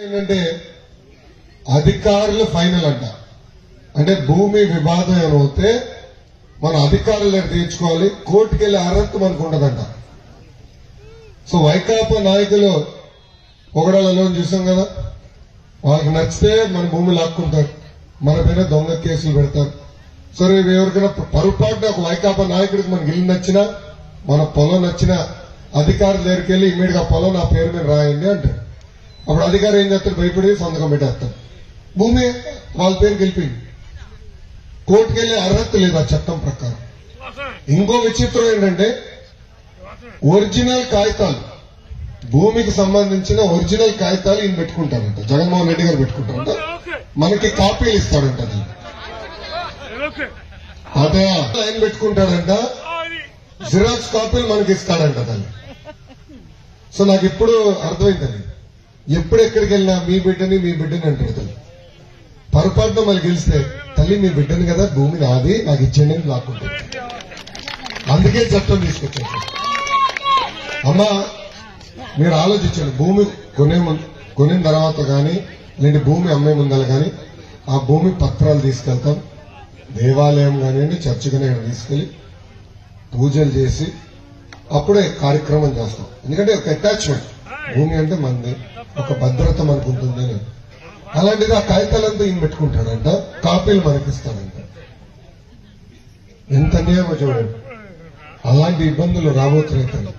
ఏంటంటే అధికారులు ఫైనల్ అంట. అంటే భూమి వివాదం ఏమవుతే మన అధికారులు దగ్గర తీర్చుకోవాలి, కోర్టుకు వెళ్లే అర్హత మనకు ఉండదంట. సో వైకాపా నాయకులు పొగడాలలో చూసాం కదా, వాళ్ళకి నచ్చితే మన భూమి లాక్కుంటారు, మన పైన దొంగ కేసులు పెడతారు. సరే ఎవరికైనా పొరపాటున ఒక వైకాపా నాయకుడికి మనకి ఇల్లు నచ్చినా, మన పొలం నచ్చినా అధికారుల దగ్గరికి వెళ్లి ఇమ్మీడియట్ గా పొలం నా పేరు మీద రాయండి అంటారు. అప్పుడు అధికారి ఏం చేస్తాడు, భయపడి సంతకం పెట్టేస్తాడు. భూమి వాళ్ళ పేరుకి వెళ్ళిపోయింది, కోర్టుకు వెళ్లే అర్హత లేదు ఆ చట్టం ప్రకారం. ఇంకో విచిత్రం ఏంటంటే ఒరిజినల్ కాగితాలు, భూమికి సంబంధించిన ఒరిజినల్ కాగితాలు ఈయన పెట్టుకుంటారంట, జగన్మోహన్ రెడ్డి గారు పెట్టుకుంటారంట, మనకి కాపీలు ఇస్తాడంట. అదే ఆయన పెట్టుకుంటాడంట, జిరాక్స్ కాపీలు మనకి ఇస్తాడంట దాన్ని. సో నాకు ఇప్పుడు అర్థమైందని, ఎప్పుడెక్కడికి వెళ్ళినా మీ బిడ్డని అంటాడు తల్లి. పొరపాటున మళ్ళీ గెలిస్తే తల్లి మీ బిడ్డని కదా, భూమి నాది, నాకు ఇచ్చేయండి అని లాక్కుంటాడు. అందుకే చట్టం తీసుకొచ్చాడు. అమ్మా మీరు ఆలోచించండి, భూమి కొనిన తర్వాత కానీ లేదంటే భూమి అమ్మే ముందర కానీ ఆ భూమి పత్రాలు తీసుకెళ్తాం, దేవాలయం కానివ్వండి చర్చి కానీ తీసుకెళ్లి పూజలు చేసి అప్పుడే కార్యక్రమం చేస్తాం. ఎందుకంటే ఒక అటాచ్మెంట్, భూమి అంటే మనది, ఒక భద్రత మనకు ఉంటుంది అని. అలాంటిది ఆ కాగితాలంతా ఈయన పెట్టుకుంటాడంట, కాపీలు మనకిస్తాడంట. ఎంత అన్యాయమో చూడండి. అలాంటి ఇబ్బందులు రాబోతున్నాయి.